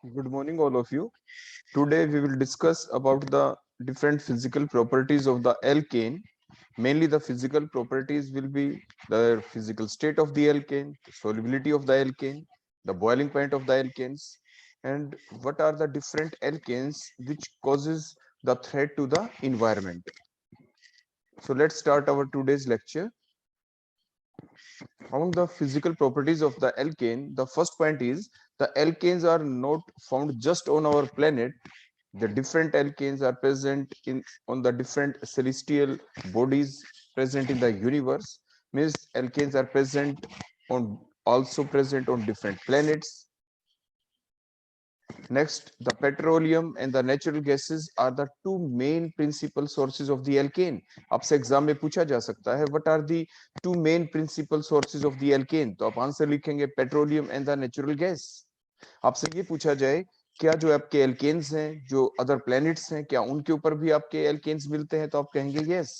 Good morning, all of you. Today we will discuss about the different physical properties of the alkane. Mainly the physical properties will be the physical state of the alkane, the solubility of the alkane, the boiling point of the alkanes, and what are the different alkanes which causes the threat to the environment. So let's start our today's lecture. Among the physical properties of the alkane, the first point is the alkanes are not found just on our planet. The different alkanes are present in on the different celestial bodies present in the universe. Means alkanes are present on also present on different planets. Next, the petroleum and the natural gases are the two main principal sources of the alkane. आपसे exam में पूछा जा सकता है what are the two main principal sources of the alkane? तो आप answer लिखेंगे petroleum and the natural gas. आपसे ये पूछा जाए क्या जो आपके एल्केन्स हैं जो अदर प्लैनेट्स हैं क्या उनके ऊपर भी आपके एल्केन्स मिलते हैं तो आप कहेंगे yes.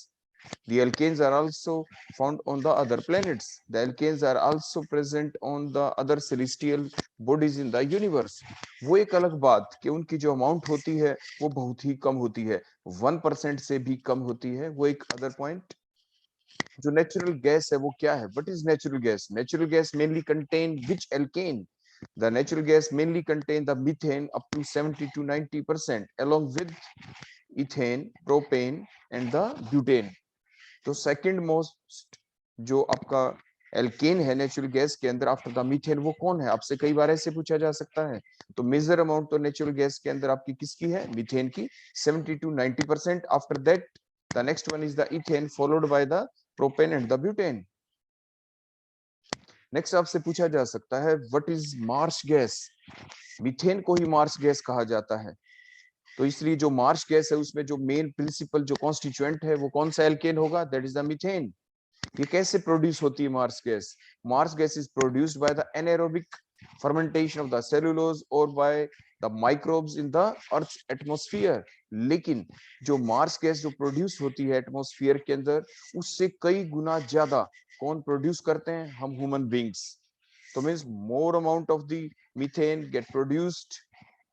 The alkanes are also found on the other planets. The alkanes are also present on the other celestial bodies in the universe. वो एक अलग बात कि उनकी जो अमाउंट होती है वो बहुत ही कम होती है, 1% से भी कम होती है. वो एक अदर पॉइंट. जो नेचुरल गैस है वो क्या है? What is natural gas? Natural gas mainly contain which alkane? The natural gas mainly contain the methane up to 70 to 90% along with ethane, propane and the butane. तो second most जो आपका alkene है natural gas के अंदर after the methane वो कौन है? आपसे कई बार ऐसे पूछा जा सकता है. तो मेजर अमाउंट तो नेचुरल गैस के अंदर आपकी किसकी है? मीथेन की 70 to 90%. After that the next one is the ethane followed by the propane and the butane. Next आपसे पूछा जा सकता है what is marsh gas? Methane को ही मार्श गैस कहा जाता है. तो इसलिए जो मार्श गैस है उसमें जो मेन प्रिंसिपल जो कॉन्स्टिट्यूएंट है वो कौन सा एल्केन होगा? That is the methane. ये कैसे प्रोड्यूस होती है marsh gas? Marsh gas is produced by the anaerobic fermentation of the cellulose और by the microbes in the earth atmosphere. लेकिन जो मार्स गैस जो प्रोड्यूस होती है एटमॉस्फेयर के अंदर उससे कई गुना ज्यादा कौन प्रोड्यूस करते हैं? हम ह्यूमन बींग्स. तो means more amount of the methane get produced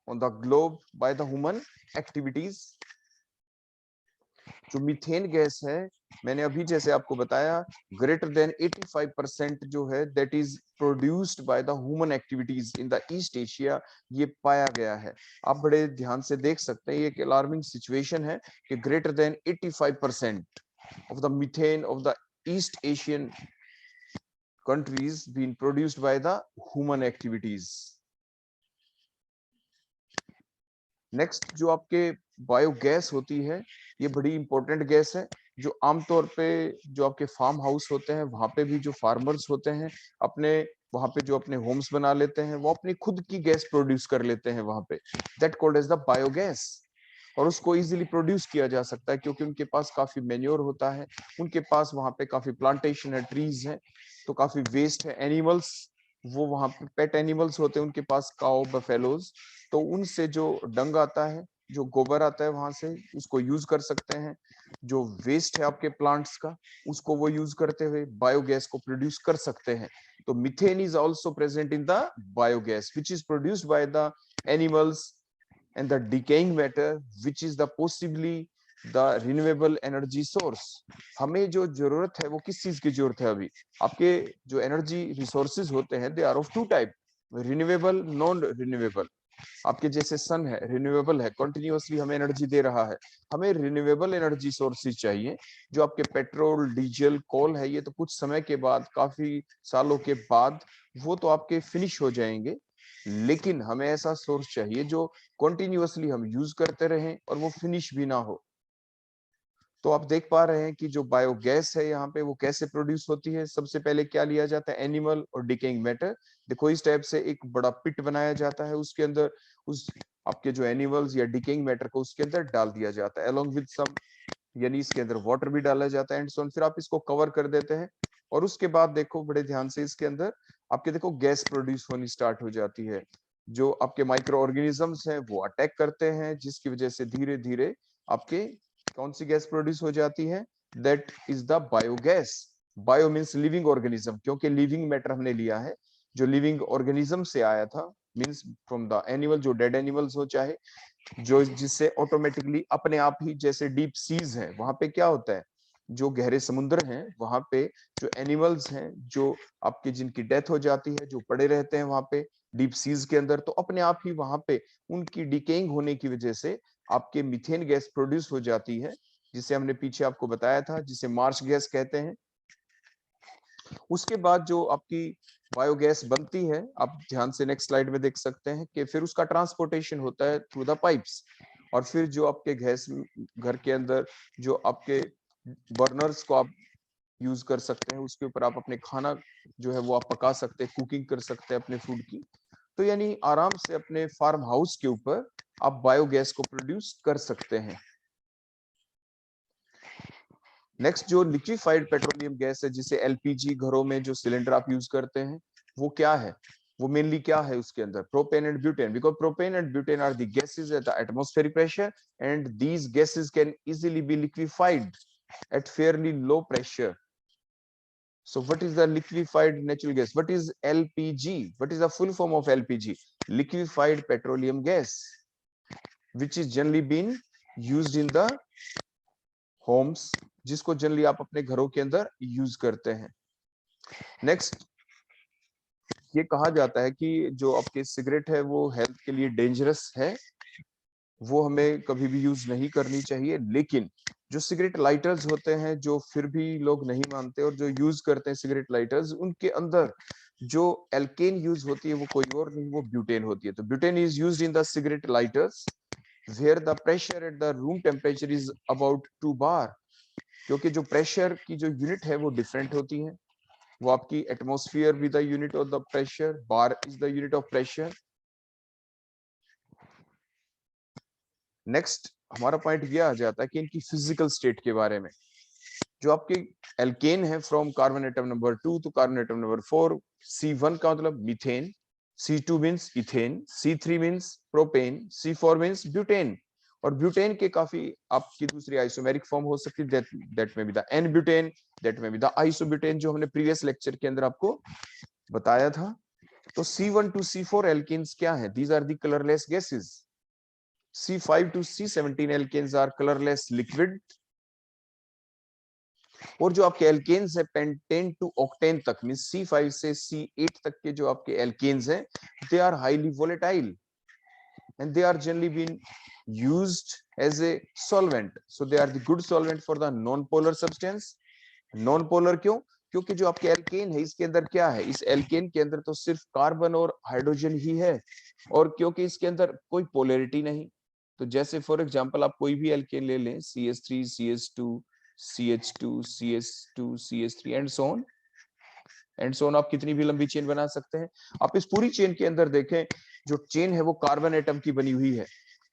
on the globe by the human activities. जो मीथेन गैस है मैंने अभी जैसे आपको बताया ग्रेटर देन 85% जो है that is produced by the human activities in the east Asia. ये पाया गया है. आप बड़े ध्यान से देख सकते हैं ये एक अलार्मिंग सिचुएशन है कि greater than 85% of the methane of the East Asian countries being produced by the human activities. Next जो आपके बायोगैस होती है ये बड़ी इंपॉर्टेंट गैस है जो आमतौर पे जो आपके फार्म हाउस होते हैं वहां पे भी जो फार्मर्स होते हैं अपने वहां पे जो अपने होम्स बना लेते हैं वो अपनी खुद की गैस प्रोड्यूस कर लेते हैं वहां पे. That called as the biogas. और उसको इजीली प्रोड्यूस किया जा सकता है क्योंकि उनके पास काफी मेन्योर होता है, उनके पास वहां पे काफी प्लांटेशन है, ट्रीज है, तो काफी वेस्ट है. एनिमल्स वो वहां पे पेट एनिमल्स होते हैं उनके पास, काओ बफेलोज, तो उनसे जो डंग आता है जो गोबर आता है वहां से उसको यूज कर सकते हैं. जो वेस्ट है आपके प्लांट्स का उसको वो यूज करते हुए बायोगैस को प्रोड्यूस कर सकते हैं. तो methane is also present in the biogas which is produced by the animals and the decaying matter which is the possibly the renewable energy source. हमें जो जरूरत है वो किस चीज की जरूरत है? अभी आपके जो एनर्जी रिसोर्सेज होते हैं they are of two type, renewable, non renewable. आपके जैसे सन है रिन्यूएबल है, कंटिन्यूअसली हमें एनर्जी दे रहा है. हमें रिन्यूएबल एनर्जी सोर्सेज चाहिए. जो आपके पेट्रोल, डीजल, कोल है ये तो कुछ समय के बाद, काफी सालों के बाद वो तो आपके फिनिश हो जाएंगे. लेकिन हमें ऐसा सोर्स चाहिए जो कंटिन्यूअसली हम यूज करते रहें और वो फिनिश भी ना हो. तो आप देख पा रहे हैं कि जो बायोगैस है यहाँ पे वो कैसे प्रोड्यूस होती है. सबसे पहले क्या लिया जाता है? एनिमल और डिकेइंग मैटर. देखो इस टाइप से एक बड़ा पिट बनाया जाता है, उसके अंदर उस आपके जो एनिमल्स या डिकेइंग मैटर को उसके अंदर डाल दिया जाता है अलोंग विद सम, यानी इसके अंदर वाटर भी डाला जाता है एंड सो ऑन. फिर आप इसको कवर कर देते हैं और उसके बाद देखो बड़े ध्यान से इसके अंदर आपके देखो गैस प्रोड्यूस होनी स्टार्ट हो जाती है. जो आपके माइक्रो ऑर्गेनिजम्स हैं वो अटैक करते हैं जिसकी वजह से धीरे धीरे आपके कौन सी गैस प्रोड्यूस हो जाती है? That is the biogas. Bio means living organism, क्योंकि लिविंग मैटर हमने लिया है जो लिविंग ऑर्गेनिज्म से आया था मींस फ्रॉम द एनिमल, जो डेड एनिमल्स हो, चाहे जो जिससे ऑटोमेटिकली अपने आप ही, जैसे डीप सीज है, वहां पे क्या होता है, जो गहरे समुद्र हैं वहां पे जो एनिमल्स हैं, जो आपके जिनकी डेथ हो जाती है, जो पड़े रहते हैं वहां पे डीप सीज के अंदर, तो अपने आप ही वहां पे उनकी डिकेइंग होने की वजह से आपके मीथेन गैस प्रोड्यूस हो जाती है, जिसे हमने पीछे आपको बताया था, जिसे मार्श गैस कहते हैं। उसके बाद जो आपकी बायोगैस बनती है, आप ध्यान से नेक्स्ट स्लाइड में देख सकते हैं कि फिर उसका ट्रांसपोर्टेशन होता है थ्रू द पाइप्स, और फिर जो आपके गैस घर के अंदर जो आपके बर्नर्स को आप यूज कर सकते हैं, उसके ऊपर आप अपने खाना जो है वो आप पका सकते हैं, कुकिंग कर सकते हैं अपने फूड की। तो यानी आराम से अपने फार्म हाउस के ऊपर आप बायोगैस को प्रोड्यूस कर सकते हैं। नेक्स्ट जो लिक्विफाइड पेट्रोलियम गैस है, जिसे एलपीजी घरों में जो सिलेंडर आप यूज करते हैं, वो क्या है, वो मेनली क्या है उसके अंदर, propane and butane, because propane and butane are the gases at the atmospheric pressure and these gases can easily be liquefied at fairly low pressure. So what is the liquefied natural gas? What is LPG? What is the full form of LPG? Liquefied petroleum gas, which is generally been used in the homes, जिसको generally आप अपने घरों के अंदर use करते हैं। Next, ये कहा जाता है कि जो आपके सिगरेट है वो हेल्थ के लिए डेंजरस है, वो हमें कभी भी यूज नहीं करनी चाहिए, लेकिन जो सिगरेट लाइटर्स होते हैं, जो फिर भी लोग नहीं मानते और जो यूज करते हैं सिगरेट लाइटर्स, उनके अंदर जो एल्केन यूज होती है वो कोई और नहीं, वो ब्यूटेन होती है। तो butane is used in the cigarette lighters where the pressure at the room temperature is about 2 bar, क्योंकि जो प्रेशर की जो यूनिट है वो डिफरेंट होती है, वो आपकी atmosphere with the unit of the pressure, bar is the unit of pressure. Next हमारा पॉइंट ये आ जाता है कि इनकी फिजिकल स्टेट के बारे में। जो आपके एल्केन है, from carbon atom number 2 to carbon atom number 4, C1 का मतलब methane, C2 means ethane, C3 means propane, C4 means butane. और ब्यूटेन के काफी आपकी दूसरी आइसोमेरिक फॉर्म हो सकती है, that may be the n butane, that may be the isobutane, जो हमने प्रीवियस लेक्चर के अंदर आपको बताया था। तो C1 टू C4 एल्केन्स क्या है? These are the colourless gases. C5 to C17 alkanes are colorless liquid। और जो आपके एल्केन्स है पेंटेन टू ऑक्टेन तक, मीन C5 से C8 तक के जो आपके एल्केन्स हैं, they are highly volatile and they are generally been used as a solvent, so they are the good solvent for the non polar substance. Non polar क्यों? क्योंकि जो आपके एल्केन है, इसके अंदर क्या है, इस एल्केन के अंदर तो सिर्फ कार्बन और हाइड्रोजन ही है, और क्योंकि इसके अंदर कोई पोलैरिटी नहीं। तो जैसे फॉर एग्जांपल आप कोई भी एल्केन ले लें, CH3 CH2 CH2 CH2 CH3 and so on, आप कितनी भी लंबी चेन बना सकते हैं। आप इस पूरी चेन के अंदर देखें, जो चेन है वो कार्बन एटम की बनी हुई है,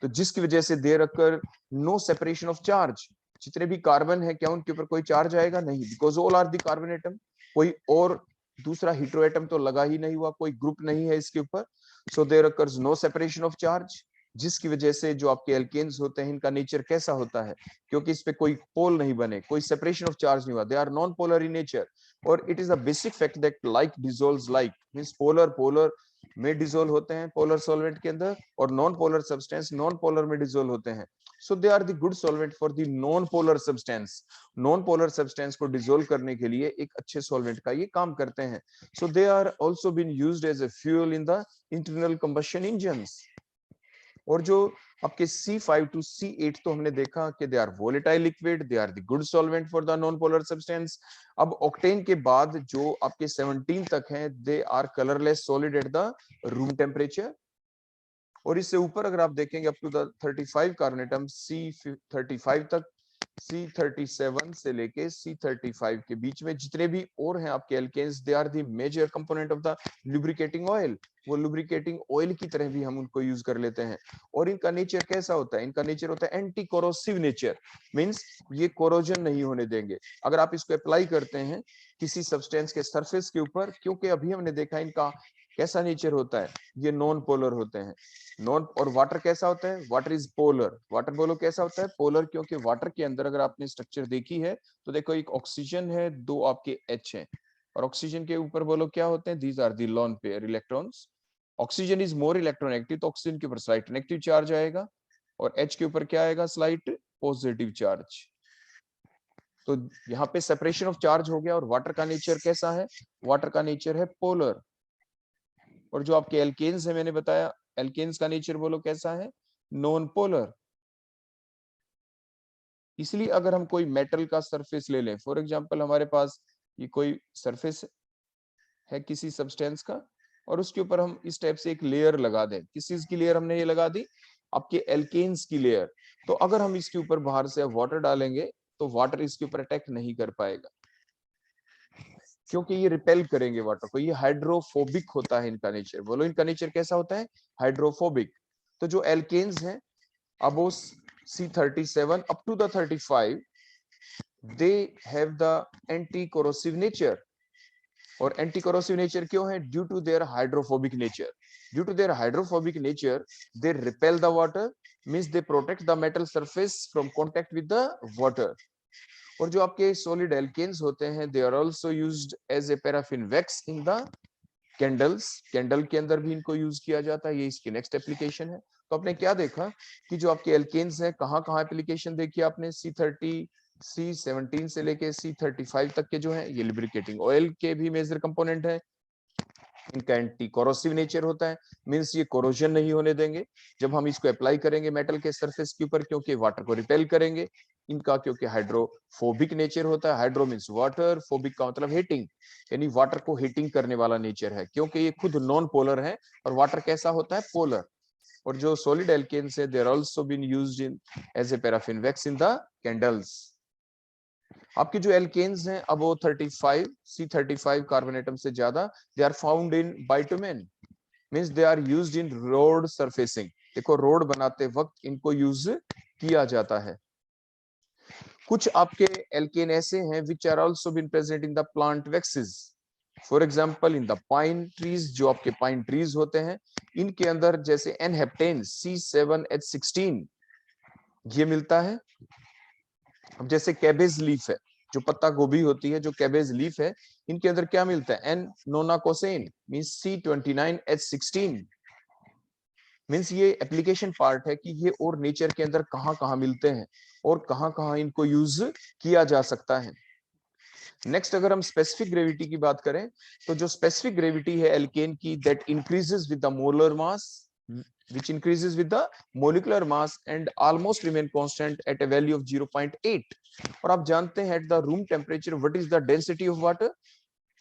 तो जिसकी वजह से there occur no separation of charge. जितने भी कार्बन है, क्या उनके ऊपर कोई चार्ज आएगा? नहीं, because all are the carbon atom. कोई और दूसरा हीट्रो एटम तो लगा ही नहीं हुआ, कोई ग्रुप नहीं है इसके ऊपर, so there occurs no separation of charge, जिसकी वजह से जो आपके एल्केन्स होते हैं, इनका नेचर कैसा होता है, क्योंकि इस पे कोई पोल नहीं बने, कोई सेपरेशन ऑफ चार्ज नहीं हुआ, they are non polar in nature. और it is a basic fact that like dissolves like, means polar polar में डिसॉल्व होते हैं पोलर सॉल्वेंट के अंदर, और non polar substance non polar में डिसॉल्व होते हैं। So they are the good solvent for the non polar substance. Non polar substance को डिसॉल्व करने के लिए एक अच्छे सॉल्वेंट का ये काम करते हैं। So they are also been used as a fuel in the internal combustion engines. और जो आपके C5 टू C8 तो हमने देखा कि they are volatile liquid, they are the good solvent for the non polar substance. अब octane के बाद जो आपके 17 तक हैं, they are colourless solid at the room temperature. और इससे ऊपर अगर आप देखेंगे up to the 35 carbon atom, C35 तक, C37 से लेके C35 के बीच में जितने भी और हैं आपके alkanes, they are the major component of the lubricating oil. वो लुब्रिकेटिंग ऑयल की तरह भी हम उनको यूज कर लेते हैं। और इनका नेचर कैसा होता है? इनका नेचर होता है एंटी कोरोसिव नेचर, मींस ये कोरोजन नहीं होने देंगे अगर आप इसको अप्लाई करते हैं किसी सब्सटेंस के सरफेस के ऊपर, क्योंकि अभी हमने देखा इनका कैसा नेचर होता है, ये नॉन पोलर होते हैं। नॉन, और वाटर कैसा होता है? Water is polar. वाटर बोलो कैसा होता है? पोलर, क्योंकि वाटर के अंदर अगर आपने स्ट्रक्चर देखी है तो देखो एक ऑक्सीजन है, दो आपके H हैं, और ऑक्सीजन के ऊपर बोलो क्या होते हैं? These are the lone pair electrons. Oxygen is more electronegative, तो ऑक्सीजन के ऊपर स्लाइट नेगेटिव चार्ज आएगा और H के ऊपर क्या आएगा, स्लाइट पॉजिटिव चार्ज। तो यहाँ पे सेपरेशन ऑफ चार्ज हो गया। और वाटर का नेचर कैसा है, वाटर का नेचर है पोलर। और जो आपके एल्केन्स है, मैंने बताया एल्केन्स का नेचर बोलो कैसा है, नॉन पोलर। इसलिए अगर हम कोई मेटल का सरफेस ले लें, फॉर एग्जांपल हमारे पास ये कोई सरफेस है किसी सब्सटेंस का, और उसके ऊपर हम इस टाइप से एक लेयर लगा दें, किस चीज की लेयर हमने ये लगा दी, आपके एल्केन्स की लेयर। तो अगर हम इसके ऊपर बाहर से वाटर डालेंगे तो वाटर इसके ऊपर अटैक नहीं कर पाएगा, क्योंकि ये रिपेल करेंगे वाटर को। ये हाइड्रोफोबिक होता है इनका नेचर। बोलो इनका नेचर कैसा होता है, हाइड्रोफोबिक। तो जो एल्केन्स हैं above C37 up to the 35, they have the anti corrosive nature. और एंटी कोरोसिव नेचर क्यों है, due to their hydrophobic nature. Due to their hydrophobic nature they repel the water, means they protect the metal surface from contact with the water. और जो आपके solid alkanes होते हैं, they are also used as a paraffin wax in the candles. Candle के अंदर भी इनको use किया जाता है, ये इसकी नेक्स्ट एप्लीकेशन है। तो आपने क्या देखा कि जो आपके एल्केन्स हैं कहाँ कहाँ एप्लीकेशन देखी आपने, C30 C17 से लेके C35 तक के जो है ये लिब्रिकेटिंग ऑयल के भी मेजर कंपोनेंट है। इनका एंटी कोरोसिव नेचर होता है, मींस ये कोरोजन नहीं होने देंगे जब हम इसको अप्लाई करेंगे मेटल के सरफेस के ऊपर, क्योंकि वाटर को रिपेल करेंगे। इनका क्योंकि हाइड्रोफोबिक नेचर होता है, हाइड्रो मींस वाटर, फोबिक का मतलब हीटिंग, यानी वाटर को हीटिंग करने वाला नेचर है, क्योंकि ये खुद नॉन पोलर है। और वाटर कैसा होता है, पोलर। और जो सॉलिड एल्केन्स है, they are also been used in as a paraffin wax in the candles. आपके जो एल्केन्स हैं अब वो 35 C35 कार्बन एटम से ज्यादा, they are found in bitumen, means they are used in road surfacing. देखो road बनाते वक्त इनको यूज किया जाता है। कुछ आपके एल्केन ऐसे हैं which are also been present in the plant waxes. For example in the pine trees, जो आपके पाइन ट्रीज होते हैं इनके अंदर जैसे N-हेप्टेन C7H16 ये मिलता है। अब जैसे कैबेज लीफ है, जो पत्ता गोभी होती है, जो कैबेज लीफ है, इनके अंदर क्या मिलता है, N-नोनाकोसेन मींस C29H16। मींस ये एप्लीकेशन पार्ट है कि ये और नेचर के अंदर कहां-कहां मिलते हैं और कहां-कहां इनको यूज किया जा सकता है। नेक्स्ट अगर हम स्पेसिफिक ग्रेविटी की बात करें, तो जो स्पेसिफिक ग्रेविटी है एल्केन की, that increases with the molar mass, which increases with the molecular mass and almost remain constant at a value of 0.8। और आप जानते हैं at the room temperature what is the density of water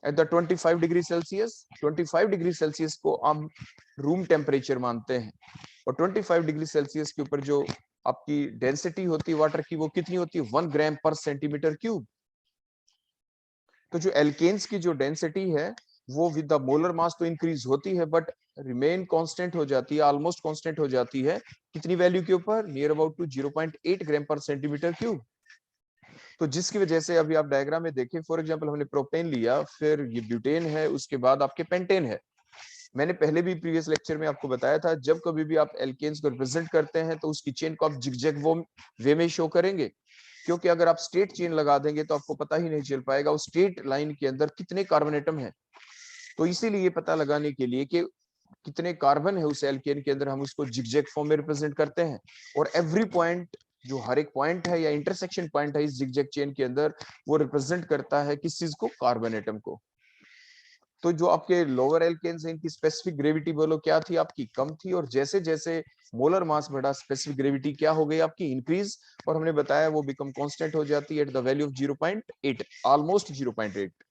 at the 25 degree Celsius. 25 degree Celsius को हम room temperature मानते हैं, और 25 degree Celsius के ऊपर जो आपकी डेंसिटी होती है वाटर की, वो कितनी होती है, 1 ग्राम पर सेंटीमीटर क्यूब। तो जो एल्केन्स की जो डेंसिटी है वो विद द मोलर मास तो इंक्रीज होती है, बट रिमेन कांस्टेंट हो जाती है, ऑलमोस्ट कांस्टेंट हो जाती है, कितनी वैल्यू के ऊपर, नियर अबाउट टू 0.8 ग्राम पर सेंटीमीटर क्यूब। तो जिसकी वजह से अभी आप डायग्राम में देखें, फॉर एग्जांपल हमने प्रोपेन लिया, फिर ये ब्यूटेन है, उसके बाद आपके पेंटेन है। मैंने पहले भी प्रीवियस लेक्चर में आपको बताया था, जब कभी भी आप एल्केन्स को रिप्रेजेंट करते हैं तो उसकी चेन को आप जिगजैग वे में शो करेंगे, क्योंकि अगर आप स्ट्रेट चेन लगा देंगे तो आपको पता ही नहीं चल पाएगा उस स्ट्रेट लाइन के अंदर कितने कार्बन एटम है। तो इसीलिए पता लगाने के लिए कि कितने कार्बन है उस एल्केन के अंदर, हम उसको जिगजैग फॉर्म में रिप्रेजेंट करते हैं। और एवरी पॉइंट, जो हर एक पॉइंट है या इंटरसेक्शन पॉइंट है इस जिगजैग चेन के अंदर, वो रिप्रेजेंट करता है किस चीज को, कार्बन एटम को। तो जो आपके लोअर एल्केन्स हैं इनकी स्पेसिफिक ग्रेविटी बोलो क्या थी आपकी, कम थी, और जैसे जैसे मोलर मास बढ़ा स्पेसिफिक ग्रेविटी क्या हो गई आपकी, इंक्रीज। और हमने बताया वो बिकम कांस्टेंट हो जाती है at the value of 0.8, almost 0.8।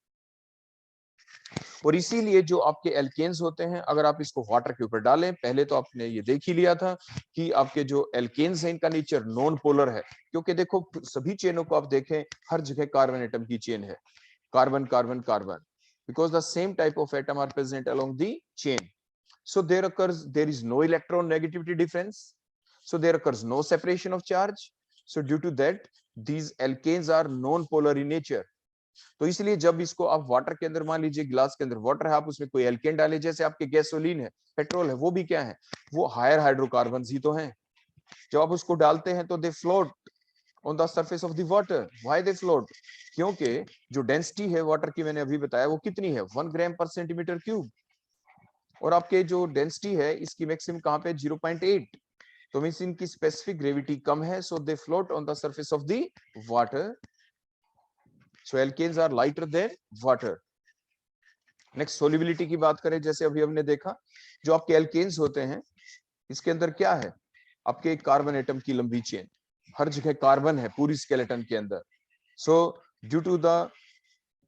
और इसीलिए जो आपके एल्केन्स होते हैं, अगर आप इसको वाटर के ऊपर डालें, पहले तो आपने ये देख ही लिया था कि आपके जो एल्केन्स हैं इनका नेचर नॉन पोलर है, क्योंकि देखो सभी चेनों को आप देखें, हर जगह कार्बन एटम की चेन है, carbon carbon carbon, because the same type of atom are present along the chain. So there is no electronegativity difference, so there occurs no separation of charge. So due to that these alkanes are non-polar in nature. तो इसलिए जब इसको आप water के अंदर, मान लीजिए गिलास के अंदर वाटर है, आप उसमें कोई एल्केन डाले, जैसे आपके गैसोलीन है, पेट्रोल है, वो भी क्या है, वो हायर हाइड्रोकार्बन्स ही तो हैं। जब आप उसको डालते हैं तो दे float on the surface of the water. Why they float? क्योंकि जो डेंसिटी है वाटर की, मैंने अभी बताया, वो कितनी है, 1 ग्राम पर सेंटीमीटर क्यूब। और आपके जो डेंसिटी है इसकी मैक्सिमम कहाँ पे 0.8, तो मींस इनकी स्पेसिफिक ग्रेविटी कम है, so they float on the surface of the water, so alkanes are lighter than water. Next solubility की बात करें, जैसे अभी हमने देखा जो आपके एल्केन्स होते हैं इसके अंदर क्या है, आपके कार्बन एटम की लंबी चेन, हर जगह कार्बन है पूरी स्केलेटन के अंदर। So due to the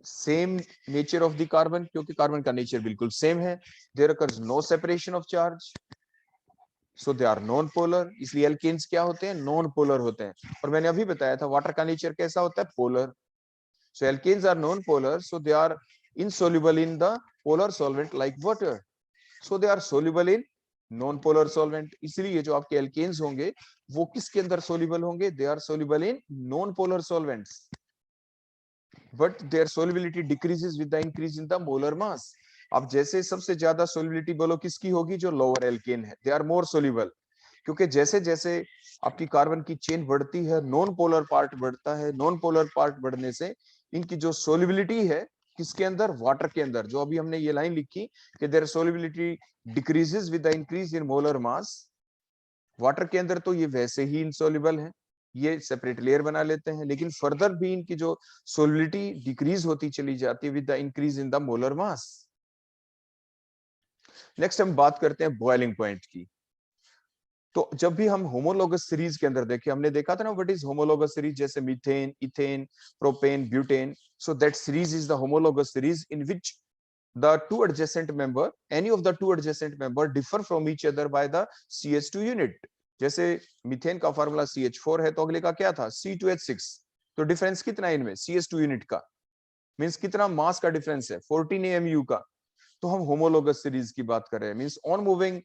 same nature of the carbon, क्योंकि कार्बन का नेचर बिल्कुल सेम है, there occurs no separation of charge, so they are non polar, इसलिए एल्केन्स क्या होते हैं, नॉन पोलर होते हैं। और मैंने अभी बताया था वाटर का नेचर कैसा होता है, polar, so alkanes are non polar, so they are insoluble in the polar solvent like water, so they are soluble in non polar solvent. इसलिए जो आपके एल्केन्स होंगे वो किसके अंदर सोल्यूबल होंगे, they are soluble in non polar solvents, but their solubility decreases with the increase in the molar mass. अब जैसे सबसे ज्यादा सोल्युबिलिटी बोलो किसकी होगी, जो लोअर एल्केन है, दे आर मोर सोल्यूबल, क्योंकि जैसे जैसे आपकी कार्बन की चेन बढ़ती है नॉन पोलर पार्ट बढ़ता है, नॉन पोलर पार्ट बढ़ने से इनकी जो सोल्युबिलिटी है किसके अंदर, वाटर के अंदर, जो अभी हमने ये लाइन लिखी कि their solubility decreases with the increase in molar mass, water के अंदर तो ये वैसे ही इनसोल्युबल है, ये सेपरेट लेयर बना लेते हैं, लेकिन फर्दर भी इनकी जो सोल्युबिलिटी डिक्रीज होती चली जाती है with the increase in the molar mass. Next हम बात करते हैं बॉइलिंग पॉइंट की। तो जब भी हम होमोलोगस सीरीज के अंदर देखे, हमने देखा था ना व्हाट इज होमोलोगस सीरीज, जैसे methane, ethane, propane, butane, so that series is the homologous series in which the two adjacent member, any of the two adjacent member differ from each other by the CH2 unit। जैसे methane का formula CH4 है तो अगले का क्या था, C2H6, तो difference कितना है इनमें, CH2 यूनिट का, मींस कितना मास का डिफरेंस है, 14 AMU का। तो हम होमोलोगस सीरीज की बात कर रहे हैं, means on moving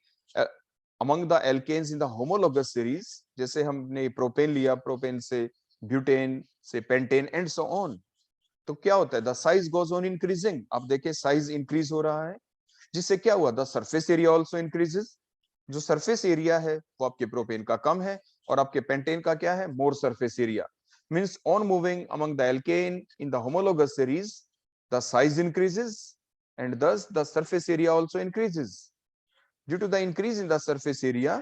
among the alkanes in the homologous series, जैसे हमने प्रोपेन लिया, प्रोपेन से ब्यूटेन से पेंटेन एंड सो ऑन, तो क्या होता है, the size goes on increasing. आप देखें साइज इंक्रीज हो रहा है, जिससे क्या हुआ, the surface area also increases, जो सरफेस एरिया है वो आपके प्रोपेन का कम है और आपके पेंटेन का क्या है, more surface area. Means on moving among the alkane in the homologous series the size increases and thus the surface area also increases। due to the increase in the surface area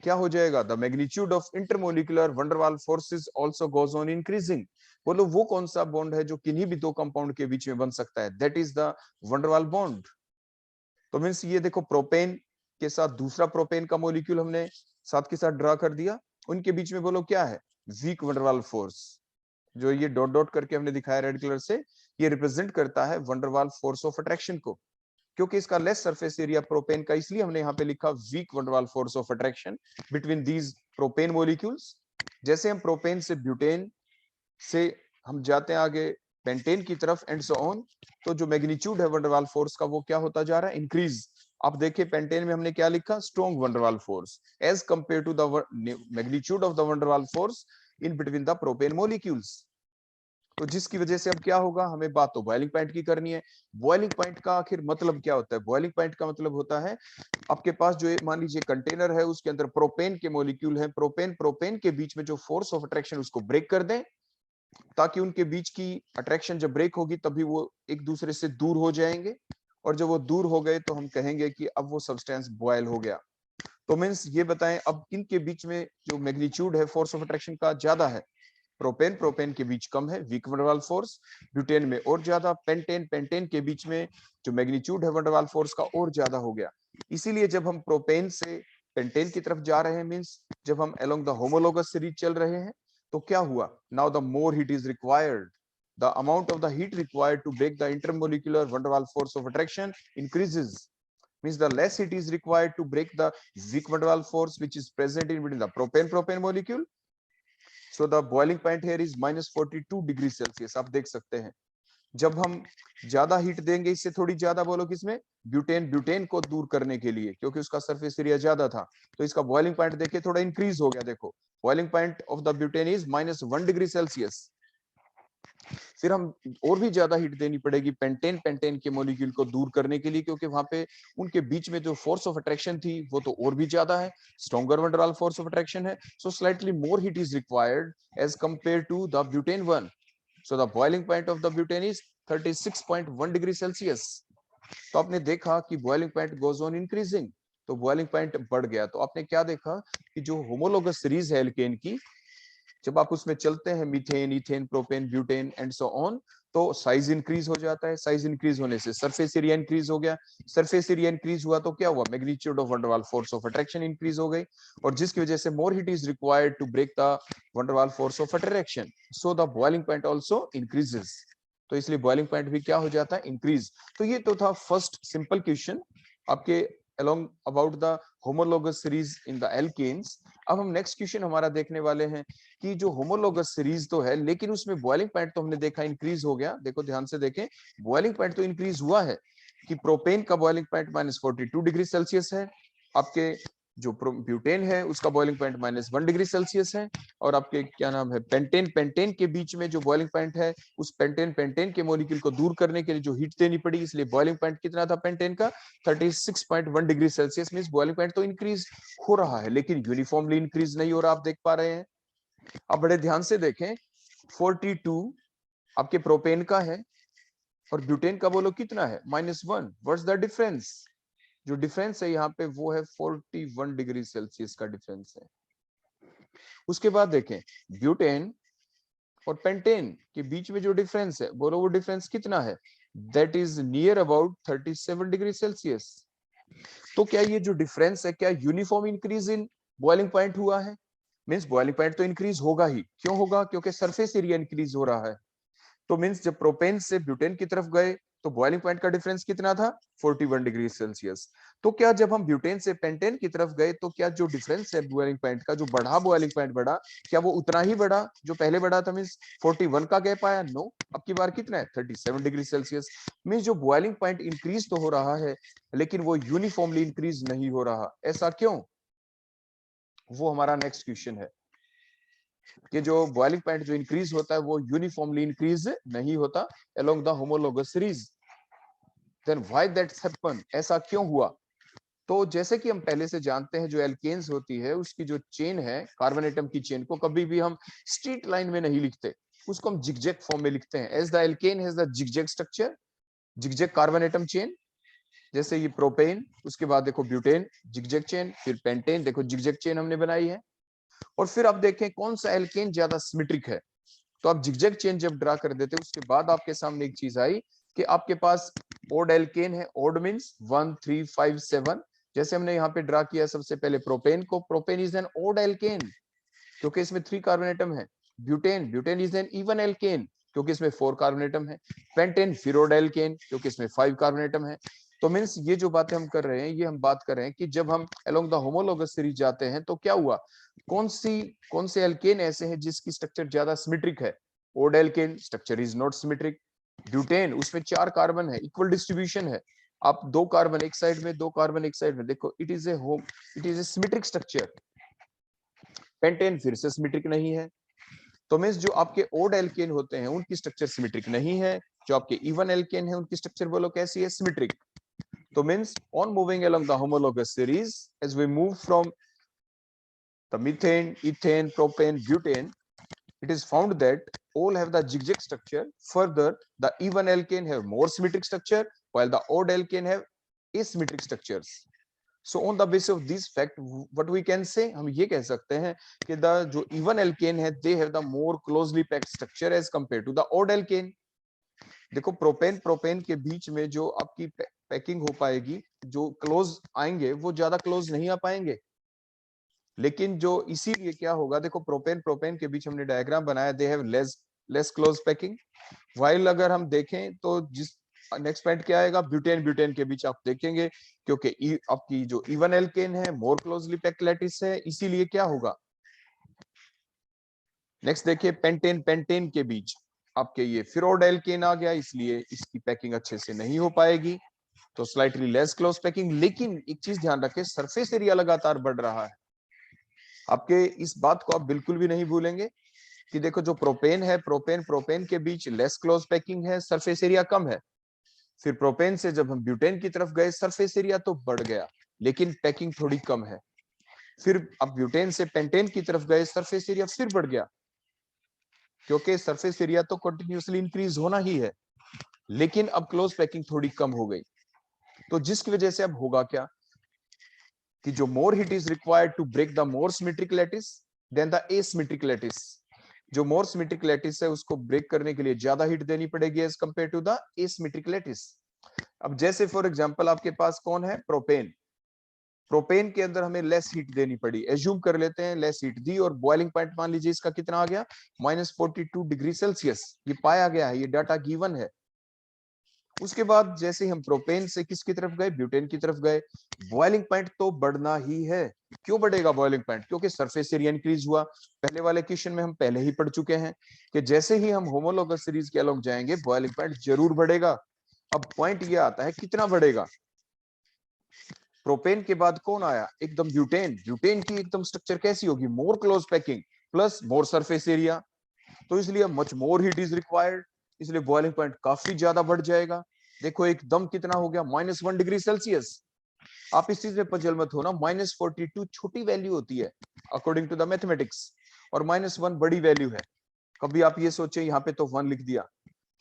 क्या हो जाएगा, the magnitude of intermolecular van der Waals forces also goes on increasing. बोलो वो कौन सा bond है जो किन्हीं भी दो कंपाउंड के बीच में बन सकता है, that is the van der Waals bond. तो मींस ये देखो प्रोपेन के साथ दूसरा प्रोपेन का मॉलिक्यूल हमने साथ के साथ ड्रा कर दिया, उनके बीच में बोलो क्या है, वीक वंडरवाल फोर्स, जो ये डॉट डॉट करके हमने दिखाया रेड कलर से, ये रिप्रेजेंट करता है वंडरवाल फोर्स ऑफ अट्रैक्शन को, क्योंकि इसका लेस सरफेस एरिया प्रोपेन का, इसलिए हमने यहाँ पे लिखा weak van der Waal force of attraction between these propane molecules. जैसे हम प्रोपेन से ब्यूटेन से हम जाते हैं आगे पेंटेन की तरफ एंड सो ऑन, तो जो मैग्नीट्यूड है वंडरवाल फोर्स का वो क्या होता जा रहा है, इंक्रीज। आप देखिए पेंटेन में हमने क्या लिखा, strong van der Waal force as compare to the magnitude of the van der Waal force in between the propane molecules. तो जिसकी वजह से अब क्या होगा, हमें बात तो बॉइलिंग पॉइंट की करनी है। बॉइलिंग पॉइंट का आखिर मतलब क्या होता है, बॉइलिंग पॉइंट का मतलब होता है आपके पास जो मान लीजिए कंटेनर है, उसके अंदर प्रोपेन के मॉलिक्यूल हैं, प्रोपेन के बीच में जो फोर्स ऑफ अट्रैक्शन उसको ब्रेक कर दें, ताकि उनके बीच की अट्रैक्शन जब ब्रेक होगी तभी वो एक दूसरे से दूर हो जाएंगे, और जब वो दूर हो गए तो हम कहेंगे कि अब वो सब्सटेंस बॉयल हो गया। तो मीन्स ये बताएं अब किनके बीच में जो मैग्नीट्यूड है फोर्स ऑफ अट्रैक्शन का ज्यादा है, प्रोपेन के बीच कम है वीक वंडरवाल फोर्स, ब्यूटेन में और ज्यादा, पेंटेन के बीच में जो मैग्नीट्यूड है वंडरवाल फोर्स का और ज्यादा हो गया। इसीलिए जब हम प्रोपेन से पेंटेन की तरफ जा रहे हैं, मींस जब हम अलोंग द होमोलोगस सीरीज चल रहे हैं, तो क्या हुआ, now the more heat is required, the amount of the heat required to break the intermolecular van der Waal force of attraction increases, means the less heat is required to break the weak van der Waals force which is present in between the propane molecule। so the boiling point here is -42 degree Celsius. आप देख सकते हैं जब हम ज्यादा heat देंगे, इससे थोड़ी ज्यादा बोलो किसमें, ब्यूटेन को दूर करने के लिए, क्योंकि उसका सरफेस एरिया ज्यादा था, तो इसका बॉइलिंग पॉइंट देखिए थोड़ा इंक्रीज हो गया। देखो boiling point of the butane is -1 degree Celsius. फिर हम और भी ज्यादा हीट देनी पड़ेगी पेंटेन के मॉलिक्यूल को दूर करने के लिए, क्योंकि वहां पे उनके बीच में जो फोर्स ऑफ अट्रैक्शन थी वो तो और भी ज्यादा है, stronger van der Waals force of attraction है, so slightly more heat is required as compare to the butane one. So the boiling point of the butane is 36.1 degree Celsius. तो आपने देखा कि boiling point goes on increasing, तो boiling point बढ़ गया। तो आपने क्या देखा कि जो होमोलोगस सीरीज है एल्केन की, जब आप उसमें चलते हैं methane, ethane, propane, butane and so on, तो साइज इंक्रीज हो जाता है। साइज इंक्रीज होने से सरफेस एरिया इंक्रीज हो गया। सरफेस एरिया इंक्रीज हुआ तो क्या हुआ, magnitude of van der Waal force of attraction increase हो गई, और जिसकी वजह से more heat is required to break the van der Waal force of attraction, so the boiling point also increases. तो इसलिए बॉइलिंग पॉइंट भी क्या हो जाता है, इंक्रीज। तो ये तो था फर्स्ट सिंपल क्वेश्चन आपके along about the homologous series in the alkanes। अब हम नेक्स्ट क्वेश्चन हमारा देखने वाले हैं कि जो होमोलोगस सीरीज तो है, लेकिन उसमें बॉइलिंग पॉइंट तो हमने देखा इंक्रीज हो गया। देखो ध्यान से देखें, बॉइलिंग पॉइंट तो इंक्रीज हुआ है कि प्रोपेन का बॉइलिंग पॉइंट -42 डिग्री सेल्सियस है, आपके जो ब्यूटेन है उसका बॉइलिंग पॉइंट -1 डिग्री सेल्सियस है, और आपके क्या नाम है पेंटेन, पेंटेन के बीच में जो बॉइलिंग पॉइंट है, उस पेंटेन, पेंटेन के मॉलिक्यूल को दूर करने के लिए जो हीट देनी पड़ी, इसलिए बॉइलिंग पॉइंट कितना था पेंटेन का, 36.1 degree Celsius. Means boiling point तो इंक्रीज हो रहा है, लेकिन यूनिफॉर्मली इंक्रीज नहीं हो रहा, आप देख पा रहे हैं। आप बड़े ध्यान से देखें, 42 आपके प्रोपेन का है और ब्यूटेन का बोलो कितना है, -1। व्हाट्स द डिफरेंस, जो डिफरेंस है यहाँ पे वो है 41 डिग्री सेल्सियस का डिफरेंस है। उसके बाद देखें ब्यूटेन और पेंटेन के बीच में जो डिफरेंस है, बोलो वो डिफरेंस कितना है, that is near about 37 degree Celsius. तो क्या ये जो डिफरेंस है, क्या uniform increase in boiling point हुआ है, मींस बॉइलिंग पॉइंट तो इंक्रीज होगा ही, क्यों होगा, क्योंकि सरफेस एरिया इंक्रीज हो रहा है। तो मींस जब प्रोपेन से ब्यूटेन की तरफ गए तो बॉइलिंग पॉइंट का डिफरेंस कितना था, 41 डिग्री सेल्सियस। तो क्या जब हम ब्यूटेन से पेंटेन की तरफ गए तो क्या जो डिफरेंस है बॉइलिंग पॉइंट का, जो बढ़ा बॉइलिंग पॉइंट बढ़ा, क्या वो उतना ही बढ़ा जो पहले बढ़ा था, मींस 41 का गैप आया, नो। अब की बार कितना है, 37 डिग्री सेल्सियस। मींस जो बॉइलिंग पॉइंट इंक्रीज तो हो रहा है, लेकिन वो यूनिफॉर्मली इंक्रीज नहीं हो रहा, ऐसा क्यों, वो हमारा नेक्स्ट क्वेश्चन है कि जो बॉइलिंग पॉइंट जो इंक्रीज होता है वो यूनिफॉर्मली इंक्रीज नहीं होता along the homologous series. Then why that's happen, ऐसा क्यों हुआ। तो जैसे कि हम पहले से जानते हैं, जो एल्केन्स होती है उसकी जो चेन है, कार्बन एटम की चेन को कभी भी हम स्ट्रेट लाइन में नहीं लिखते, उसको हम जिगजैग फॉर्म में लिखते हैं। As the alkane has the zigzag structure, zigzag carbon atom chain, जैसे ये प्रोपेन, उसके बाद देखो ब्यूटेन जिगजैग चेन, फिर पेंटेन देखो जिगजैग चेन हमने बनाई है। और फिर आप देखें कौन सा एल्केन ज्यादा सिमेट्रिक है, तो आप जिगजैग चेन जब ड्रा कर देते उसके बाद आपके सामने एक चीज आई कि आपके पास ओड एल्केन है, ओड मींस 1 3 5 7। जैसे हमने यहाँ पे ड्रा किया सबसे पहले प्रोपेन को, propane is an odd alkane क्योंकि इसमें 3 कार्बन एटम है। Butane, butane is an even alkane क्योंकि इसमें 4 कार्बन एटम है। पेंटेन फिर ओड एल्केन क्योंकि इसमें 5 कार्बन एटम है। तो मींस ये जो बातें हम कर रहे हैं, ये हम बात कर रहे हैं कि जब हम अलोंग द होमोलोगस सीरीज जाते हैं तो क्या हुआ, कौन से एल्केन ऐसे हैं जिसकी स्ट्रक्चर ज्यादा सिमेट्रिक है, odd alkane structure is not symmetric. Butane उसमें 4 कार्बन है, इक्वल डिस्ट्रीब्यूशन है, आप 2 कार्बन एक साइड में, 2 कार्बन एक साइड में, देखो it is a symmetric structure. Pentane फिर से सिमेट्रिक नहीं है। तो मींस जो आपके ओड एल्केन होते हैं उनकी स्ट्रक्चर सिमेट्रिक नहीं है, जो आपके इवन एल्केन है उनकी स्ट्रक्चर बोलो कैसी है, सिमेट्रिक। तो means on moving along the homologous series, as we move from the methane, ethane, propane, butane, it is found that all have the zigzag structure. Further, the even alkane have more symmetric structure, while the odd alkane have asymmetric structures. So on the basis of this fact, what we can say, हम ये कह सकते हैं कि the जो even alkane है, they have the more closely packed structure as compared to the odd alkane. देखो propane, propane के बीच में जो आपकी पैकिंग हो पाएगी, जो क्लोज आएंगे वो ज्यादा क्लोज नहीं आ पाएंगे। लेकिन जो इसीलिए क्या होगा, देखो प्रोपेन, प्रोपेन के बीच हमने डायग्राम बनाया, they have less close packing. While अगर हम देखें तो जिस नेक्स्ट पॉइंट क्या आएगा, ब्यूटेन, ब्यूटेन के बीच आप देखेंगे क्योंकि आपकी जो इवन एल्केन है मोर क्लोजली पैक्ड लैटिस है, इसीलिए क्या होगा। नेक्स्ट देखिए पेंटेन, पेंटेन के बीच आपके ये फिरोड एल्केन आ गया, इसलिए इसकी पैकिंग अच्छे से नहीं हो पाएगी, तो स्लाइटली लेस क्लोज पैकिंग। लेकिन एक चीज ध्यान रखें, सरफेस एरिया लगातार बढ़ रहा है। आपके इस बात को आप बिल्कुल भी नहीं भूलेंगे कि देखो जो प्रोपेन है, प्रोपेन, प्रोपेन के बीच लेस क्लोज पैकिंग है, सरफेस एरिया कम है। फिर प्रोपेन से जब हम ब्यूटेन की तरफ गए, सरफेस एरिया तो बढ़ गया लेकिन पैकिंग थोड़ी कम है। फिर अब ब्यूटेन से पेंटेन की तरफ गए, सरफेस एरिया फिर बढ़ गया क्योंकि सरफेस एरिया तो कंटिन्यूअसली इंक्रीज होना ही है, लेकिन अब क्लोज पैकिंग थोड़ी कम हो गई। तो जिसकी वजह से अब होगा क्या कि जो more heat is required to break the more symmetric lattice than the asymmetric lattice, जो मोर सिमेट्रिक लैटिस है उसको ब्रेक करने के लिए ज्यादा हीट देनी पड़ेगी as compare to the asymmetric lattice. अब जैसे फॉर एग्जांपल आपके पास कौन है, प्रोपेन। प्रोपेन के अंदर हमें लेस हीट देनी पड़ी, एज्यूम कर लेते हैं लेस हीट दी, और बॉइलिंग पॉइंट मान लीजिए इसका कितना आ गया, -42 डिग्री सेल्सियस, ये पाया गया है, ये डाटा गिवन है। उसके बाद जैसे ही हम प्रोपेन से किसकी तरफ गए, ब्यूटेन की तरफ गए, बॉइलिंग पॉइंट तो बढ़ना ही है। क्यों बढ़ेगा बॉइलिंग पॉइंट, क्योंकि सरफेस एरिया इंक्रीज हुआ। पहले वाले क्वेश्चन में हम पहले ही पढ़ चुके हैं कि जैसे ही हम होमोलॉगस सीरीज के अलोंग जाएंगे बॉइलिंग पॉइंट जरूर बढ़ेगा। अब पॉइंट ये आता है कितना बढ़ेगा, प्रोपेन के बाद कौन आया, एकदम ब्यूटेन। ब्यूटेन की एकदम स्ट्रक्चर कैसी होगी, मोर क्लोज पैकिंग प्लस मोर सरफेस एरिया, तो इसलिए much more heat is required, इसलिए बॉइलिंग पॉइंट काफी ज्यादा बढ़ जाएगा। देखो एकदम कितना हो गया, -1 डिग्री सेल्सियस। आप इस चीज में पजल मत हो ना, -42 छोटी वैल्यू होती है अकॉर्डिंग टू द मैथमेटिक्स, और -1 बड़ी वैल्यू है। कभी आप ये सोचे यहाँ पे तो 1 लिख दिया,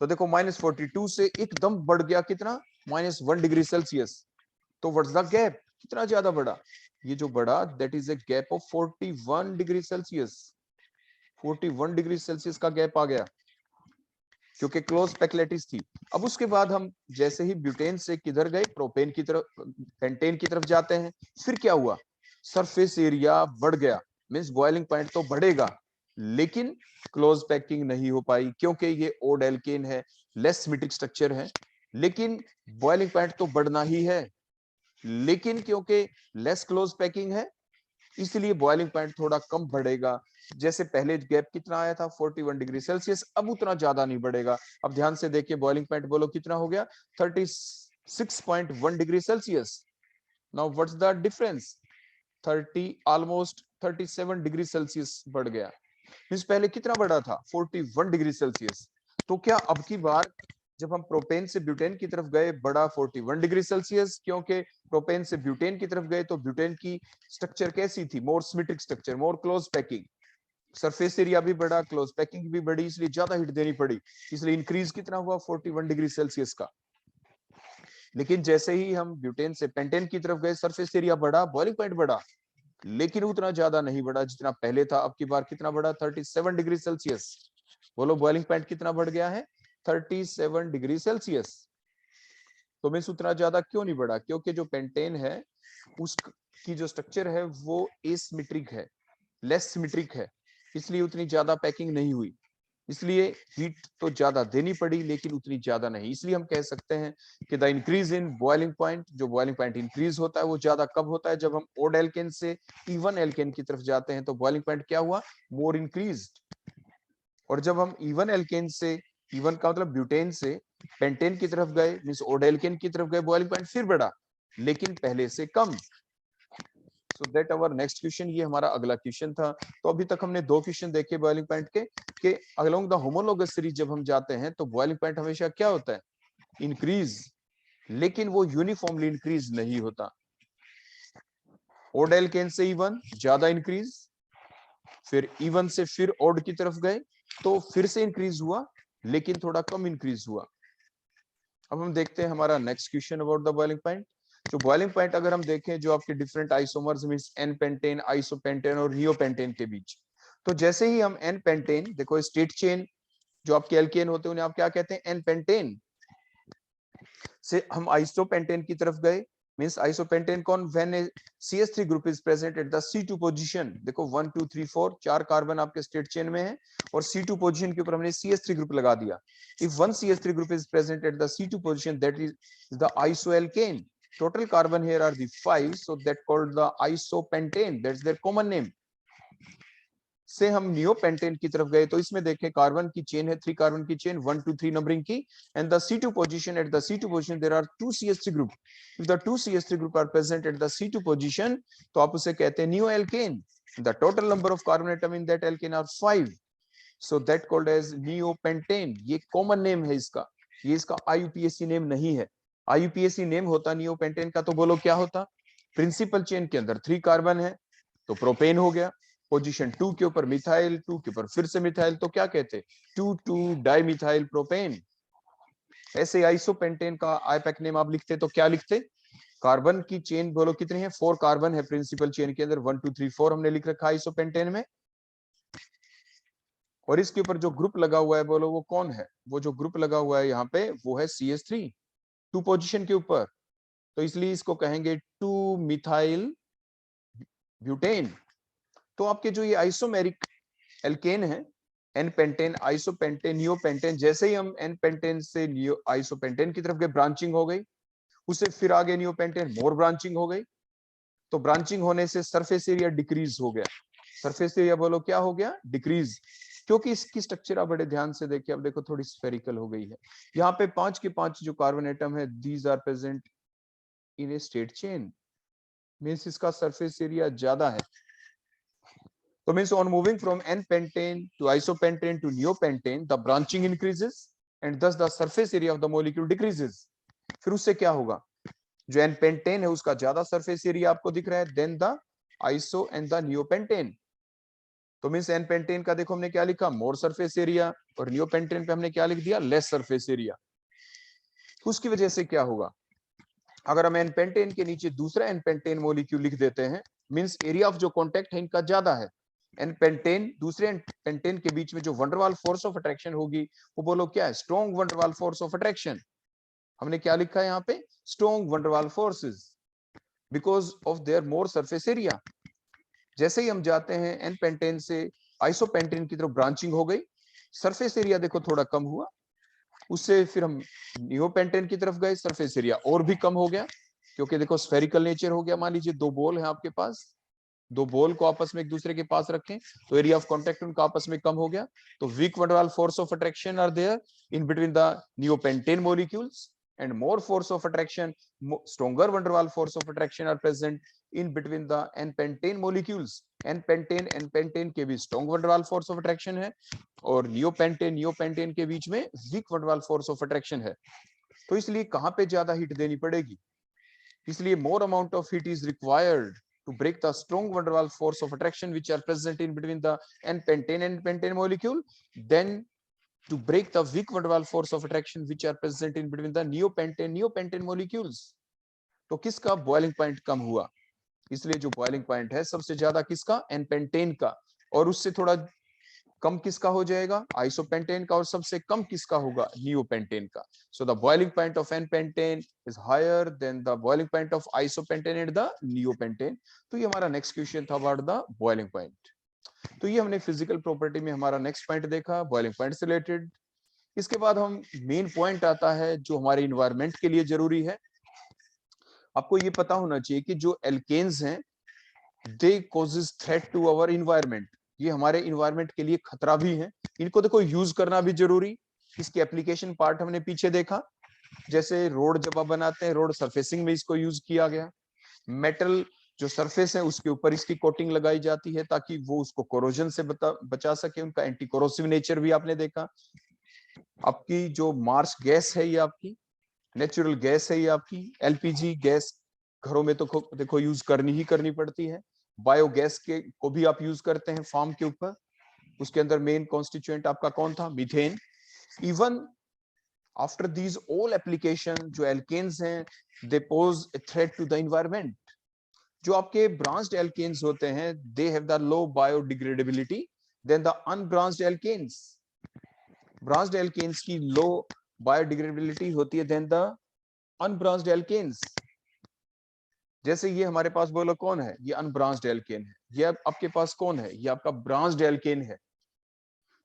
तो देखो -42 से एकदम बढ़ गया कितना, -1 डिग्री सेल्सियस। तो व्हाट्स द गैप, कितना ज्यादा बढ़ा, ये जो बढ़ा that is a gap of 41 degree Celsius. 41 degree Celsius का गैप आ गया क्योंकि क्लोज पैक्लेटिस थी। अब उसके बाद हम जैसे ही ब्यूटेन से किधर गए, प्रोपेन की तरफ, पेंटेन की तरफ जाते हैं, फिर क्या हुआ, सरफेस एरिया बढ़ गया, मींस बॉइलिंग पॉइंट तो बढ़ेगा, लेकिन क्लोज पैकिंग नहीं हो पाई क्योंकि ये ओड एल्केन है, लेस सिमेट्रिक स्ट्रक्चर है। लेकिन बॉइलिंग पॉइंट तो बढ़ना ही है, लेकिन क्योंकि लेस क्लोज पैकिंग है इसलिए बॉइलिंग पॉइंट थोड़ा कम बढ़ेगा। जैसे पहले गैप कितना आया था 41 डिग्री सेल्सियस, अब उतना ज्यादा नहीं बढ़ेगा। अब ध्यान से देखिए बॉइलिंग पॉइंट बोलो कितना हो गया, 36.1 degree Celsius. Now what's the difference, 30 almost 37 degree Celsius बढ़ गया। मींस पहले कितना बढ़ा था, 41 डिग्री सेल्सियस। तो क्या अब की बार जब हम प्रोपेन से ब्यूटेन की तरफ गए बढ़ा 41 डिग्री सेल्सियस, क्योंकि प्रोपेन से ब्यूटेन की तरफ गए तो ब्यूटेन की स्ट्रक्चर कैसी थी, more symmetric structure, more close packing, surface area भी बढ़ा, क्लोज पैकिंग भी बढ़ी, इसलिए ज्यादा हीट देनी पड़ी, इसलिए इंक्रीज कितना हुआ 41 डिग्री सेल्सियस का। लेकिन जैसे ही हम ब्यूटेन से पेंटेन की तरफ गए सरफेस एरिया बढ़ा, बॉइलिंग पॉइंट बढ़ा, लेकिन उतना ज्यादा नहीं बढ़ा जितना पहले था। अब की बार कितना बढ़ा, 37 डिग्री सेल्सियस। बोलो बॉइलिंग पॉइंट कितना बढ़ गया है, 37 डिग्री सेल्सियस। तो मीन्स उतना ज्यादा क्यों नहीं बढ़ा, क्योंकि जो पेंटेन है उसकी जो स्ट्रक्चर है वो एसिमेट्रिक है, लेस सिमेट्रिक है, इसलिए उतनी ज्यादा पैकिंग नहीं हुई। इसलिए हीट तो ज्यादा देनी पड़ी लेकिन उतनी ज्यादा नहीं। इसलिए हम कह सकते हैं कि the increase in boiling point, जो बॉइलिंग पॉइंट इंक्रीज होता है वो ज्यादा कब होता है, जब हम ओड एल्केन से इवन एल्केन की तरफ जाते हैं तो बॉइलिंग पॉइंट क्या हुआ, मोर इंक्रीज्ड। और जब हम इवन एल्केन से, इवन का मतलब ब्यूटेन से पेंटेन की तरफ गए मींस ओड एल्केन की तरफ गए, बॉइलिंग पॉइंट फिर बढ़ा लेकिन पहले से कम। So that our next question, ये हमारा अगला क्वेश्चन था। तो अभी तक हमने दो क्वेश्चन देखे बॉइलिंग पॉइंट के, कि अलोंग द होमोलॉगस सीरीज जब हम जाते हैं तो बॉइलिंग पॉइंट हमेशा क्या होता है, इंक्रीज, लेकिन वो यूनिफॉर्मली इंक्रीज नहीं होता। ओड एल्केन से इवन ज्यादा इंक्रीज, फिर इवन से फिर ओड की तरफ गए तो फिर से इंक्रीज हुआ लेकिन थोड़ा कम इंक्रीज हुआ। अब हम देखते हैं हमारा next question about the boiling point. जो बॉइलिंग पॉइंट अगर हम देखें जो आपके different isomers means n pentane, isopentane और नियोपेंटेन के बीच, तो जैसे ही हम एन पेंटेन, देखो स्ट्रेट चेन जो आपके एल्केन होते हैं उन्हें आप क्या कहते हैं, एन पेंटेन, से हम आइसोपेंटेन की तरफ गए मींस आइसोपेंटेन कौन, when A CH3 group is present at the C2 position. देखो 1 2 3 4 चार कार्बन आपके स्ट्रेट चेन में है और C2 पोजीशन के ऊपर हमने CH3 ग्रुप लगा दिया। If one CH3 group is present at the C2 position that is the isoalkane. total carbon here are the 5, so that called the isopentane, that's their common name। से हम neopentane की तरफ गए तो इसमें देखें कार्बन की चेन है, 3 कार्बन की चेन 1 2 3 नंबरिंग की, and the C2 position, at the C2 position there are 2 CH3 group. If the 2 CH3 group are present at the C2 position तो आप उसे कहते हैं neo alkane. The total number of carbon atom in that alkane are 5, so that called as neopentane. ये common name है इसका, ये इसका IUPAC नेम नहीं है। IUPAC नेम होता नियोपेंटेन का तो बोलो क्या होता, प्रिंसिपल चेन के अंदर 3 कार्बन है तो प्रोपेन हो गया, पोजीशन 2 के ऊपर मिथाइल, 2 के ऊपर फिर से मिथाइल, तो क्या कहते, 2 डाइमिथाइल प्रोपेन। ऐसे आइसोपेंटेन का आईपैक नेम आप लिखते तो क्या लिखते, कार्बन की चेन बोलो कितनी है, 4 कार्बन है प्रिंसिपल चेन के अंदर, 1 2 3 4 हमने लिख रखा है आइसोपेंटेन में। और इसके ऊपर जो ग्रुप लगा हुआ है बोलो वो कौन है, वो जो ग्रुप लगा हुआ है यहाँ पे वो है CH3 2 पोजीशन के ऊपर, तो इसलिए इसको कहेंगे 2 मिथाइल ब्यूटेन। तो आपके जो ये आइसोमेरिक एल्केन है, एन पेंटेन, आइसोपेंटेन, नियोपेंटेन, जैसे ही हम एन पेंटेन से नियो आइसोपेंटेन की तरफ गए ब्रांचिंग हो गई, उससे फिर आगे नियोपेंटेन मोर ब्रांचिंग हो गई, तो ब्रांचिंग होने से सरफेस एरिया डिक्रीज हो गया। सरफेस एरिया बोलो क्या हो गया, डिक्रीज, क्योंकि इसकी स्ट्रक्चर आप बड़े ध्यान से देखिए, अब देखो थोड़ी स्फेरिकल हो गई है। यहाँ पे 5 के 5 जो कार्बन एटम है, these are present in a straight chain, means इसका सरफेस एरिया ज्यादा है। तो means on moving from n-pentane to isopentane to neopentane, the branching increases and thus the surface area of the molecule decreases. फिर उससे क्या होगा, जो n-pentane है उसका ज्यादा सरफेस एरिया आपको दिख रहा है then the iso and the neopentane. तो मींस n-pentane का देखो हमने क्या लिखा, मोर सरफेस एरिया, और नियोपेंटेन पे हमने क्या लिख दिया, लेस सरफेस एरिया। उसकी वजह से क्या होगा, अगर हम n-pentane के नीचे दूसरा n-pentane मॉलिक्यूल लिख देते हैं, मींस एरिया ऑफ जो कॉन्टेक्ट है इनका ज्यादा है। n-pentane दूसरे n-pentane के बीच में जो वंडरवाल फोर्स ऑफ अट्रैक्शन होगी वो बोलो क्या है, strong van der Waal force of attraction. हमने क्या लिखा है यहाँ पे, strong van der Waals forces, because of there more surface area. जैसे ही हम जाते हैं n-pentane से आइसोपेंटेन की तरफ ब्रांचिंग हो गई, सरफेस एरिया देखो थोड़ा कम हुआ, उससे फिर हम नियोपेंटेन की तरफ गए, सरफेस एरिया और भी कम हो गया, क्योंकि देखो स्फेरिकल नेचर हो गया। मान लीजिए 2 बॉल है आपके पास, 2 बॉल को आपस में एक दूसरे के पास रखें तो एरिया ऑफ कांटेक्ट उनका आपस में कम हो गया। तो weak van der Waal force of attraction are there in between the neopentane molecules and more force of attraction, stronger van der Waals force of attraction are present in between the n-pentane molecules. n-pentane के भी strong van der Waals force of attraction है, और neopentane के बीच में weak van der Waals force of attraction है। तो इसलिए कहां पे ज्यादा हीट देनी पड़ेगी, इसलिए more amount of heat is required to break the strong van der Waals force of attraction which are present in between the n-pentane and pentane molecule, then to break the weak van der Waals force of attraction which are present in between the neopentane molecules। तो किसका boiling point कम हुआ, इसलिए जो boiling point है सबसे ज्यादा किसका, n-pentane का, और उससे थोड़ा कम किसका हो जाएगा, आइसोपेंटेन का, और सबसे कम किसका होगा, नियोपेंटेन का। So the boiling point of n-pentane is higher than the boiling point of isopentane and the neopentane. तो ये हमारा नेक्स्ट क्वेश्चन था अबाउट द बॉइलिंग पॉइंट। तो ये हमने फिजिकल प्रॉपर्टी में हमारा नेक्स्ट पॉइंट देखा, बॉइलिंग पॉइंट से रिलेटेड। इसके बाद हम मेन पॉइंट आता है जो हमारे इन्वायरमेंट के लिए जरूरी है। आपको ये पता होना चाहिए कि जो एल्केन्स हैं they causes threat to our environment, ये हमारे इन्वायरमेंट के लिए खतरा भी है। इनको देखो यूज करना भी जरूरी, इसकी एप्लीकेशन पार्ट हमने पीछे देखा, जैसे रोड जब आप बनाते हैं, रोड सरफेसिंग में इसको यूज किया गया। मेटल जो सरफेस है उसके ऊपर इसकी कोटिंग लगाई जाती है ताकि वो उसको कोरोजन से बचा सके, उनका एंटी कोरोसिव नेचर भी आपने देखा। आपकी जो मार्स गैस है ये आपकी नेचुरल गैस है, ये आपकी एलपीजी गैस घरों में तो देखो यूज करनी ही करनी पड़ती है। बायोगैस के को भी आप यूज करते हैं फार्म के ऊपर, उसके अंदर मेन कॉन्स्टिट्यूएंट आपका कौन था, methane. Even after these all application जो एल्केन्स हैं they pose a threat to the environment. जो आपके ब्रांच्ड एल्केन्स होते हैं they have the low biodegradability than the unbranched alkanes. Branched alkanes की लो बायोडिग्रेडेबिलिटी होती है देन द अनब्रांच्ड एल्केन्स। जैसे ये हमारे पास बोलो कौन है, ये अनब्रांच्ड एल्केन है, ये आपके पास कौन है, ये आपका ब्रांच्ड एल्केन है।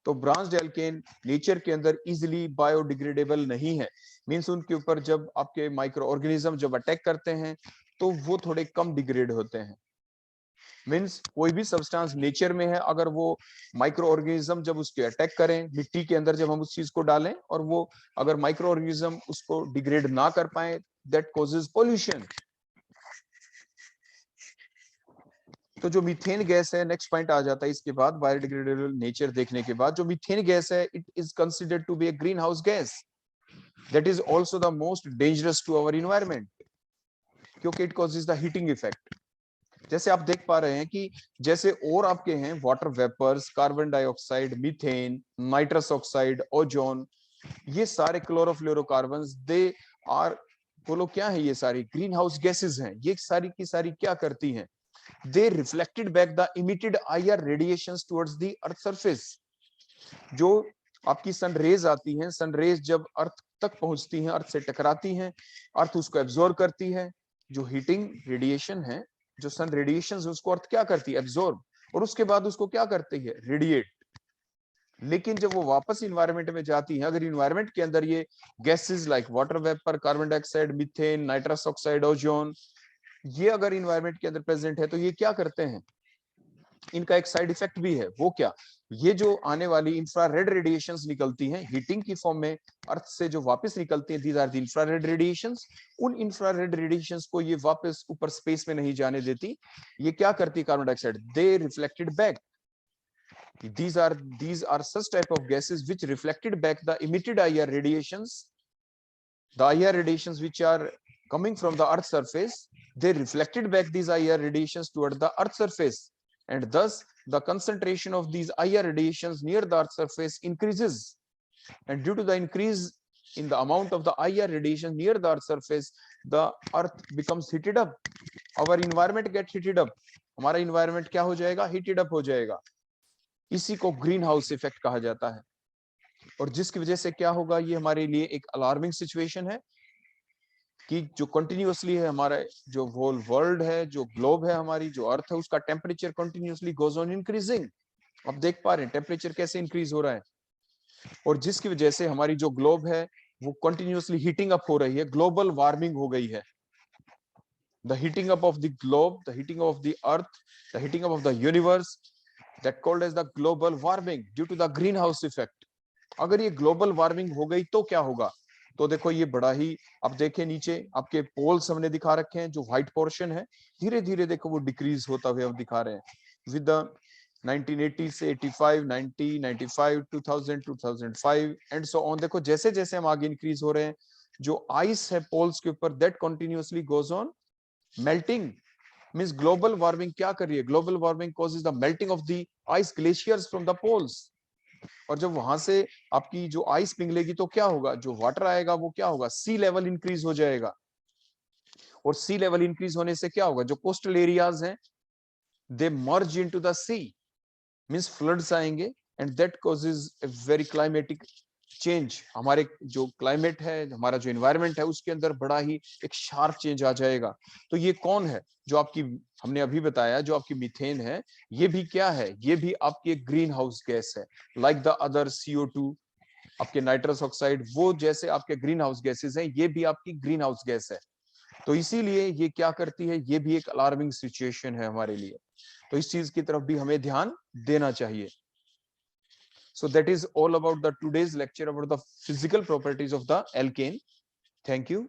तो ब्रांच्ड एल्केन नेचर के अंदर इजीली बायोडिग्रेडेबल नहीं है, मींस उनके ऊपर जब आपके माइक्रो ऑर्गेनिज्म जब अटैक करते हैं तो वो थोड़े कम डिग्रेड होते हैं। मींस कोई भी सब्सटेंस नेचर में है, अगर वो माइक्रो ऑर्गेनिज्म जब उसके अटैक करें, मिट्टी के अंदर जब हम उस चीज को डालें और वो अगर माइक्रो ऑर्गेनिज्म उसको डिग्रेड ना कर पाए, दैट कॉजेज पोल्यूशन। तो जो मीथेन गैस है, नेक्स्ट पॉइंट आ जाता है इसके बाद, बायोडिग्रेडेबल नेचर देखने के बाद, जो मीथेन गैस है it is considered to be a green house gas that is also the most dangerous to our environment, क्योंकि it causes the heating effect. जैसे आप देख पा रहे हैं कि जैसे और आपके हैं water vapours, carbon dioxide, methane, nitrous oxide, ozone, ये सारे क्लोरोफ्लोरोकार्बन्स दे आर बोलो क्या है ये सारी ग्रीन हाउस गैसेज हैं, ये सारी की सारी क्या करती हैं? They reflected back the emitted IR radiations towards the earth surface. जो आपकी सन रेज आती हैं, सन रेज जब अर्थ तक पहुंचती हैं, अर्थ से टकराती हैं, अर्थ उसको एब्जॉर्ब करती है। जो हीटिंग रेडिएशन है, जो सन रेडिएशन है, उसको अर्थ क्या करती है? एब्जॉर्ब, और उसके बाद उसको क्या करती है? रेडिएट। लेकिन जब वो वापस इन्वायरमेंट में जाती है, अगर इन्वायरमेंट के अंदर ये gases like water vapour, carbon dioxide, methane, nitrous oxide, ozone, ये अगर इन्वायरमेंट के अंदर प्रेजेंट है, तो ये क्या करते हैं? इनका एक साइड इफेक्ट भी है। वो क्या? ये जो आने वाली इंफ्रारेड रेडिएशंस निकलती हैं हीटिंग की फॉर्म में अर्थ से, जो वापस निकलती हैं, these are the infrared radiations. उन इंफ्रारेड रेडिएशंस को ये वापस ऊपर स्पेस में नहीं जाने देती। ये क्या करती है carbon dioxide? They reflected back. These are such type of gases which reflected back the emitted IR radiations. The IR radiations which are coming from the Earth surface, they reflected back these IR radiations toward the Earth surface, and thus the concentration of these IR radiations near the Earth surface increases. And due to the increase in the amount of the IR radiation near the Earth surface, the Earth becomes heated up. Our environment gets heated up. हमारा environment क्या हो जाएगा? Heated up हो जाएगा। इसी को green house effect कहा जाता है। और जिसकी वजह से क्या होगा? ये हमारे लिए एक अलार्मिंग सिचुएशन है कि जो कंटिन्यूअसली है, हमारा जो होल वर्ल्ड है, जो ग्लोब है, हमारी जो अर्थ है, उसका temperature continuously goes on increasing. अब देख पा रहे हैं टेम्परेचर कैसे इंक्रीज हो रहा है, और जिसकी वजह से हमारी जो ग्लोब है वो कंटिन्यूअसली हीटिंग अप हो रही है, ग्लोबल वार्मिंग हो गई है। The heating up of the globe, the heating of the earth, the heating up of the universe, that called as the global warming due to the greenhouse effect। अगर ये global warming हो गई तो क्या होगा? तो देखो ये बड़ा ही, अब देखें नीचे आपके पोल्स हमने दिखा रखे हैं, जो व्हाइट पोर्शन है धीरे धीरे देखो वो डिक्रीज होता हुआ हम दिखा रहे हैं विद द 1980 से 85, 90, 95, 2000, 2005 एंड सो ऑन। देखो जैसे जैसे हम आगे इंक्रीज हो रहे हैं, जो आइस है पोल्स के ऊपर, that continuously goes on melting. Means global warming क्या कर रही है? Global warming causes the melting of the ice glaciers from the poles. और जब वहां से आपकी जो आइस पिघलेगी तो क्या होगा? जो वाटर आएगा वो क्या होगा? सी लेवल इंक्रीज हो जाएगा। और सी लेवल इंक्रीज होने से क्या होगा? जो कोस्टल एरियाज हैं they merge into the sea, means floods आएंगे, and that causes a very climatic change. हमारे जो क्लाइमेट है, हमारा जो एनवायरनमेंट है, उसके अंदर बड़ा ही एक शार्प चेंज आ जाएगा। तो ये कौन है? जो आपकी हमने अभी बताया, जो आपकी मीथेन है, ये भी क्या है? ये भी आपकी एक ग्रीन हाउस गैस है, लाइक द अदर CO2, आपके नाइट्रस ऑक्साइड, वो जैसे आपके ग्रीन हाउस गैसेस हैं, ये भी आपकी ग्रीन हाउस गैस है। तो इसीलिए ये क्या करती है? ये भी एक अलार्मिंग सिचुएशन है हमारे लिए। तो इस चीज की तरफ भी हमें ध्यान देना चाहिए। So that is all about the today's lecture about the physical properties of the alkane. Thank you.